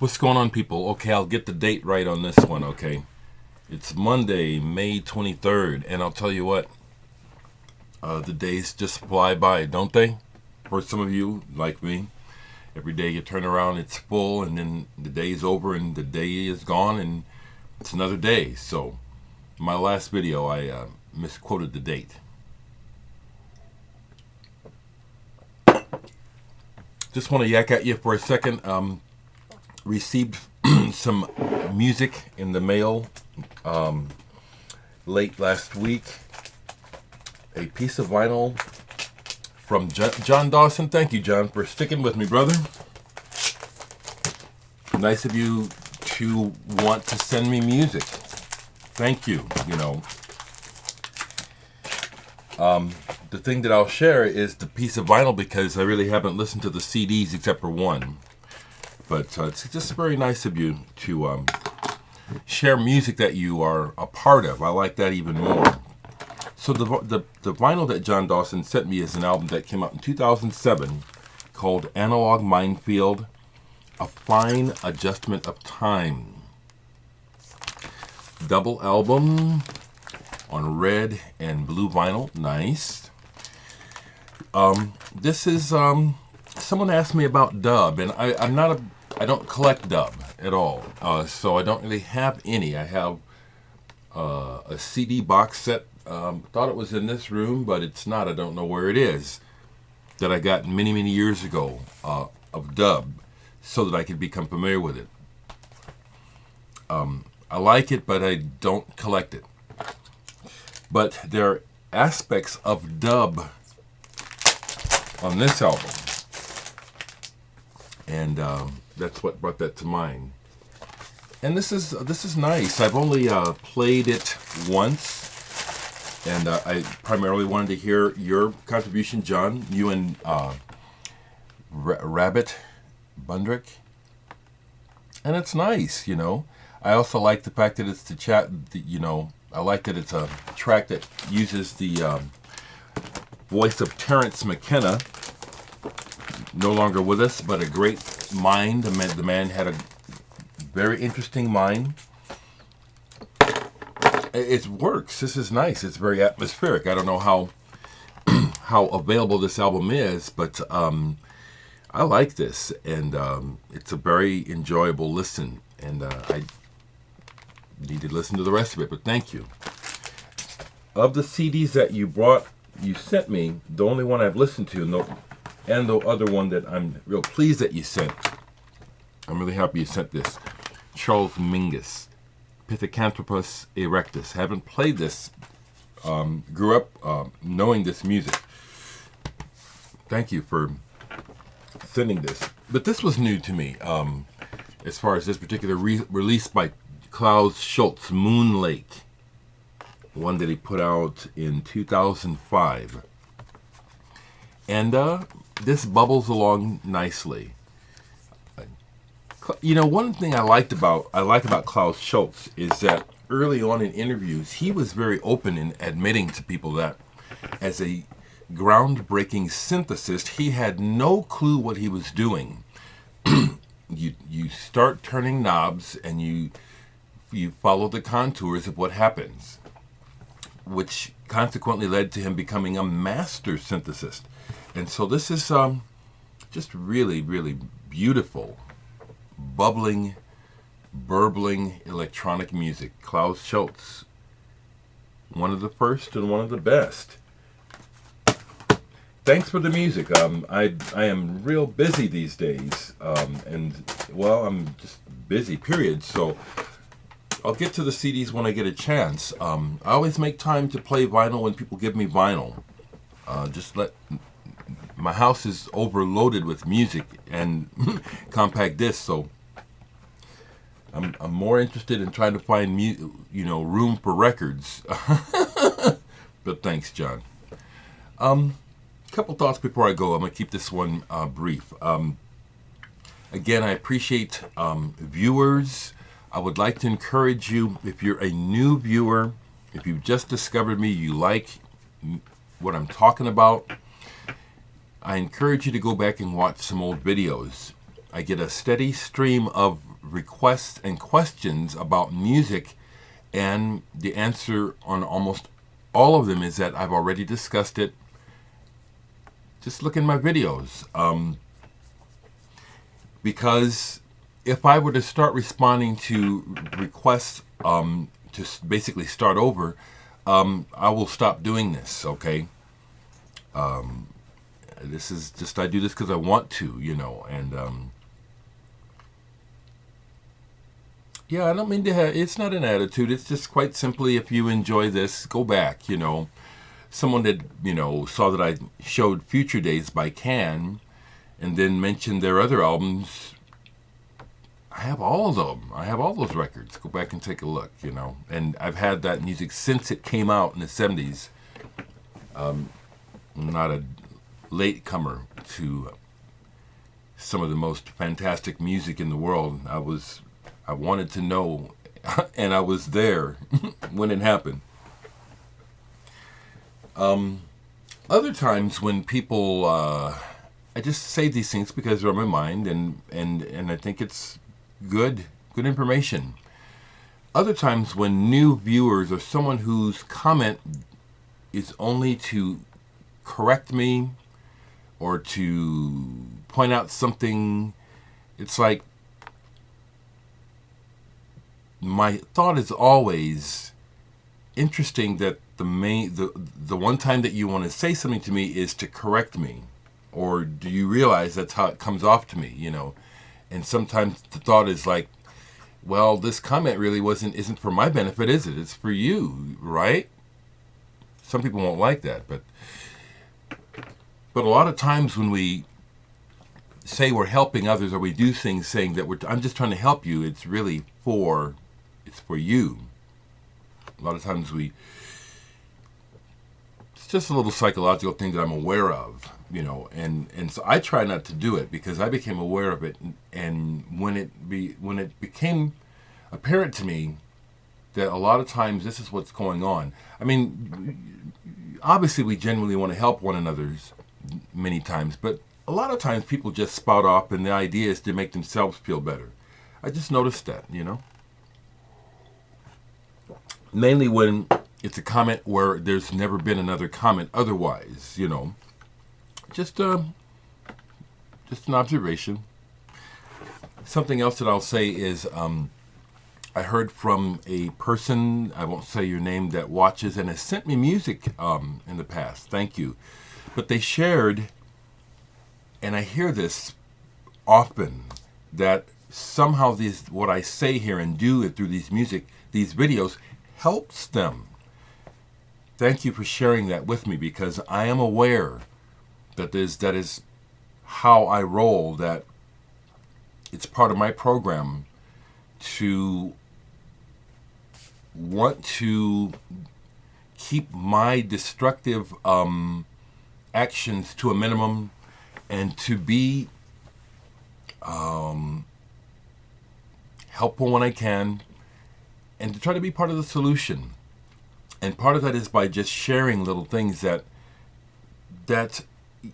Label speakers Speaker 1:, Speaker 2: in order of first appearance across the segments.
Speaker 1: What's going on, people? Okay, I'll get the date right on this one, okay? It's Monday, May 23rd, and I'll tell you what, the days just fly by, don't they? For some of you, like me, every day you turn around, it's full, and then the day's over, and the day is gone, and it's another day. So, my last video, I misquoted the date. Just want to yak at you for a second. Received some music in the mail late last week. A piece of vinyl from John Dawson. Thank you, John, for sticking with me, brother. Nice of you to want to send me music. Thank you. The thing that I'll share is the piece of vinyl because I really haven't listened to the CDs except for one. But it's just very nice of you to share music that you are a part of. I like that even more. So the vinyl that John Dawson sent me is an album that came out in 2007 called Analog Minefield, A Fine Adjustment of Time. Double album on red and blue vinyl. Nice. This is... someone asked me about dub, and I don't collect dub at all, so I don't really have any. I have a CD box set. Thought it was in this room, but it's not. I don't know where it is. That I got many, many years ago of dub, so that I could become familiar with it. I like it, but I don't collect it. But there are aspects of dub on this album, and that's what brought that to mind. And this is nice. I've only played it once, and I primarily wanted to hear your contribution, John. You and Rabbit Bundrick, and it's nice. I also like the fact that it's the chat. I like that it's a track that uses the voice of Terrence McKenna. No longer with us, but a great mind. The man had a very interesting mind. It works. This is nice. It's very atmospheric. I don't know how available this album is, but I like this, and it's a very enjoyable listen. And I need to listen to the rest of it. But thank you. Of the CDs that you sent me, the only one I've listened to, and the other one that I'm real pleased that you sent. I'm really happy you sent this. Charles Mingus, Pithecanthropus erectus. Haven't played this. Grew up knowing this music. Thank you for sending this. But this was new to me. As far as this particular release by Klaus Schultz, Moon Lake. One that he put out in 2005. And this bubbles along nicely. One thing I like about Klaus Schultz is that early on in interviews, he was very open in admitting to people that as a groundbreaking synthesist, he had no clue what he was doing. You start turning knobs and you follow the contours of what happens, which consequently led to him becoming a master synthesist. And so this is just really, really beautiful, bubbling, burbling electronic music. Klaus Schultz, one of the first and one of the best. Thanks for the music. I am real busy these days, and I'm just busy, period. So I'll get to the CDs when I get a chance. I always make time to play vinyl when people give me vinyl. My house is overloaded with music and compact discs, so I'm more interested in trying to find room for records. But thanks, John. Couple thoughts before I go. I'm gonna keep this one brief. Again, I appreciate viewers. I would like to encourage you, if you're a new viewer, if you've just discovered me, you like what I'm talking about, I encourage you to go back and watch some old videos. I get a steady stream of requests and questions about music, and the answer on almost all of them is that I've already discussed it. Just look in my videos. Because if I were to start responding to requests to basically start over, I will stop doing this, okay? This is just, I do this because I want to, and yeah, I don't mean to have, it's not an attitude, it's just quite simply, if you enjoy this, go back, Someone that, saw that I showed Future Days by Can, and then mentioned their other albums. I have all of them. I have all those records. Go back and take a look, And I've had that music since it came out in the 70s. I'm not a latecomer to some of the most fantastic music in the world. I wanted to know, and I was there when it happened. Other times when people, I just say these things because they're on my mind, and I think it's good information. Other times when new viewers or someone whose comment is only to correct me or to point out something, it's like my thought is always interesting that the one time that you want to say something to me is to correct me, or do you realize that's how it comes off to me, And sometimes the thought is like, well, this comment really isn't for my benefit, is it? It's for you, right? Some people won't like that, but a lot of times when we say we're helping others, or we do things saying that I'm just trying to help you, it's really for you. A lot of times it's just a little psychological thing that I'm aware of, and so I try not to do it because I became aware of it, and when it became apparent to me that a lot of times this is what's going on. I mean, obviously we genuinely want to help one another many times, but a lot of times people just spout off, and the idea is to make themselves feel better. I just noticed that, Mainly when it's a comment where there's never been another comment otherwise, Just an observation. Something else that I'll say is I heard from a person, I won't say your name, that watches and has sent me music in the past. Thank you. But they shared, and I hear this often, that somehow what I say here and do through these videos helps them. Thank you for sharing that with me, because I am aware that is how I roll, that it's part of my program to want to keep my destructive actions to a minimum, and to be helpful when I can, and to try to be part of the solution. And part of that is by just sharing little things that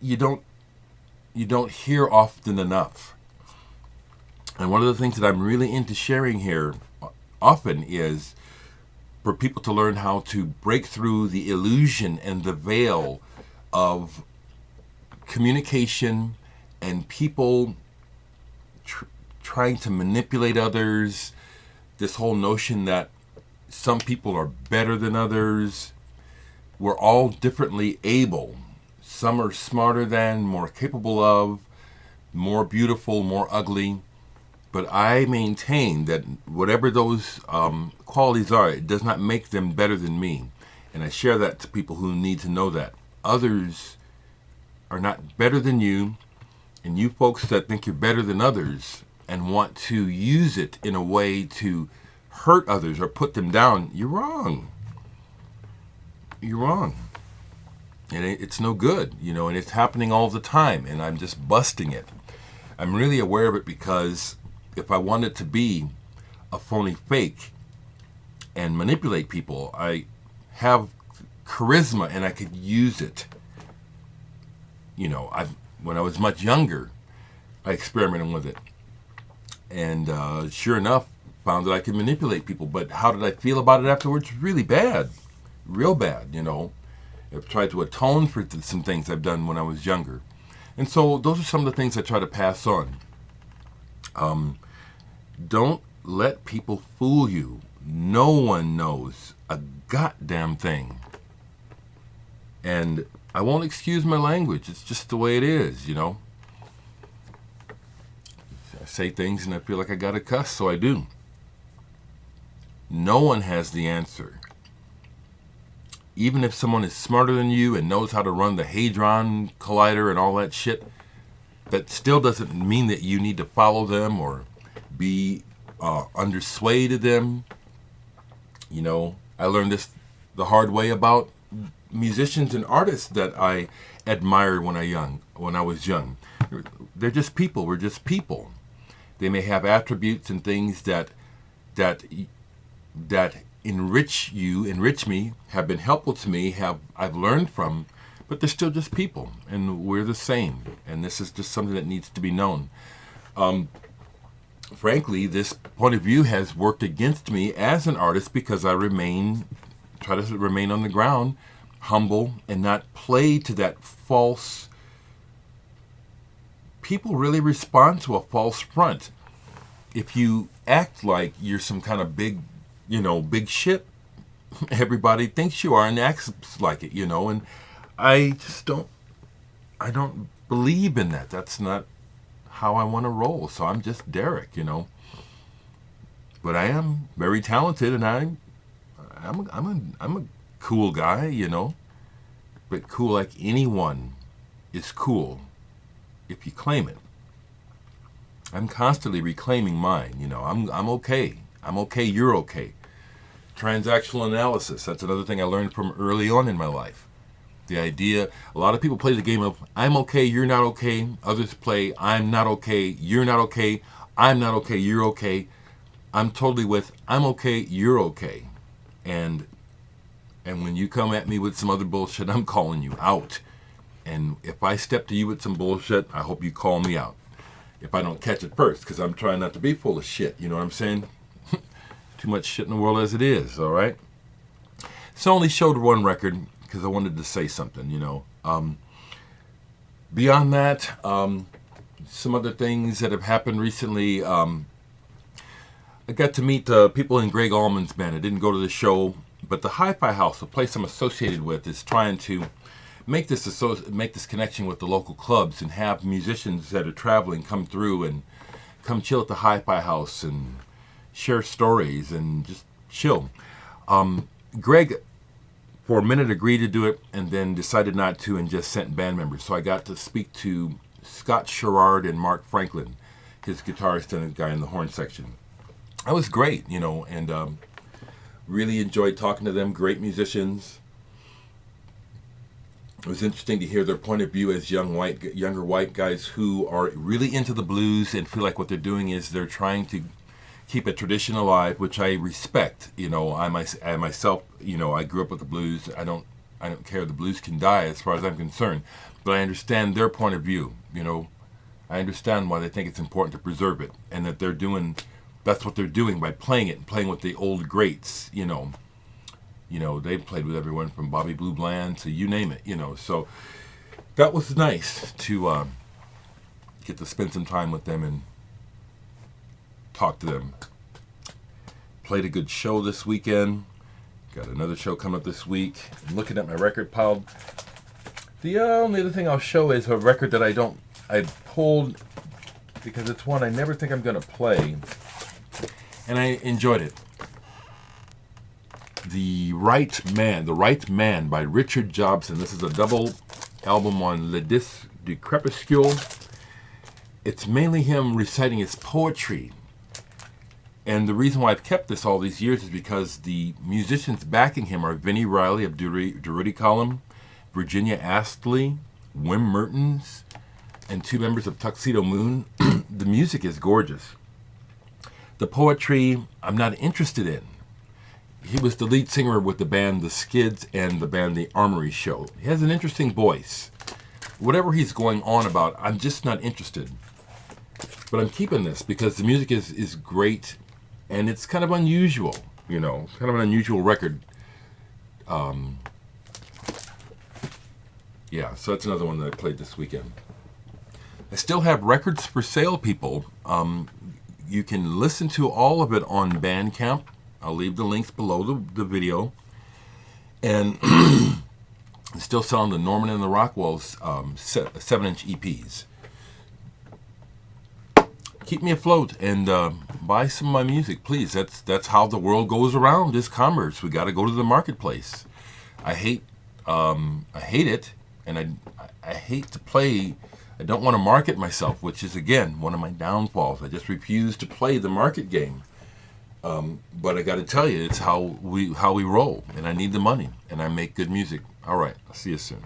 Speaker 1: you don't hear often enough. And one of the things that I'm really into sharing here often is for people to learn how to break through the illusion and the veil of communication and people trying to manipulate others. This whole notion that some people are better than others. We're all differently able. Some are smarter than, more capable of, more beautiful, more ugly. But I maintain that whatever those qualities are, it does not make them better than me. And I share that to people who need to know that. Others are not better than you, and you folks that think you're better than others and want to use it in a way to hurt others or put them down, you're wrong. You're wrong. And it's no good, and it's happening all the time, and I'm just busting it. I'm really aware of it, because if I wanted to be a phony fake and manipulate people, I have charisma and I could use it. When I was much younger, I experimented with it. And sure enough, found that I could manipulate people. But how did I feel about it afterwards? Really bad. Real bad, you know. I've tried to atone for some things I've done when I was younger. And so those are some of the things I try to pass on. Don't let people fool you. No one knows a goddamn thing. And I won't excuse my language. It's just the way it is, you know. I say things and I feel like I gotta cuss, so I do. No one has the answer. Even if someone is smarter than you and knows how to run the Hadron Collider and all that shit, that still doesn't mean that you need to follow them or be under sway to them. You know, I learned this the hard way about musicians and artists that I admired when I was young. They're just people. We're just people. They may have attributes and things that enrich me, have been helpful to me, I've learned from, but they're still just people, and we're the same. And this is just something that needs to be known. Frankly, this point of view has worked against me as an artist because I try to remain on the ground, humble, and not play to that false. People really respond to a false front. If you act like you're some kind of big shit, everybody thinks you are and acts like it, you know, and I don't believe in that. That's not how I want to roll. So I'm just Dereck, you know. But I am very talented, and I'm a cool guy, you know. But cool like anyone is cool if you claim it. I'm constantly reclaiming mine, you know. I'm okay. I'm okay, you're okay. Transactional analysis, that's another thing I learned from early on in my life. The idea, a lot of people play the game of I'm okay, you're not okay. Others play I'm not okay, you're not okay. I'm not okay, you're okay. I'm totally with I'm okay, you're okay. And when you come at me with some other bullshit, I'm calling you out. And if I step to you with some bullshit, I hope you call me out. If I don't catch it first, because I'm trying not to be full of shit, you know what I'm saying? Too much shit in the world as it is, all right? So I only showed one record because I wanted to say something, you know. Beyond that, some other things that have happened recently. I got to meet people in Greg Allman's band. I didn't go to the show, but the Hi-Fi House, the place I'm associated with, is trying to make this connection with the local clubs and have musicians that are traveling come through and come chill at the Hi-Fi House and share stories and just chill. Greg, for a minute, agreed to do it and then decided not to and just sent band members. So I got to speak to Scott Sherrard and Mark Franklin, his guitarist and a guy in the horn section. That was great, you know, and really enjoyed talking to them. Great musicians. It was interesting to hear their point of view as younger white guys who are really into the blues and feel like what they're doing is they're trying to keep a tradition alive, which I respect. You know, I myself, you know, I grew up with the blues. I don't care. The blues can die as far as I'm concerned, but I understand their point of view. You know, I understand why they think it's important to preserve it, and that that's what they're doing by playing it and playing with the old greats. You know, they played with everyone from Bobby Blue Bland to you name it. You know, so that was nice to get to spend some time with them and talk to them. Played a good show this weekend. Got another show coming up this week. I'm looking at my record pile. The only other thing I'll show is a record that I pulled because it's one I never think I'm going to play. And I enjoyed it. The Right Man by Richard Jobson. This is a double album on Le Disque du Crépuscule. It's mainly him reciting his poetry. And the reason why I've kept this all these years is because the musicians backing him are Vinnie Riley of Durutti Column, Virginia Astley, Wim Mertens, and 2 members of Tuxedo Moon. The music is gorgeous. The poetry, I'm not interested in. He was the lead singer with the band The Skids and the band The Armory Show. He has an interesting voice. Whatever he's going on about, I'm just not interested. But I'm keeping this because the music is great, and it's kind of unusual, kind of an unusual record. Yeah, so that's another one that I played this weekend. I still have records for sale, people. You can listen to all of it on Bandcamp. I'll leave the links below the video. And I'm still selling the Norman and the Rockwell's 7-inch EPs. Keep me afloat and buy some of my music, please. That's how the world goes around, is commerce. We got to go to the marketplace. I hate it, and I hate to play. I don't want to market myself, which is, again, one of my downfalls. I just refuse to play the market game. But I got to tell you, it's how we roll, and I need the money, and I make good music. All right, I'll see you soon.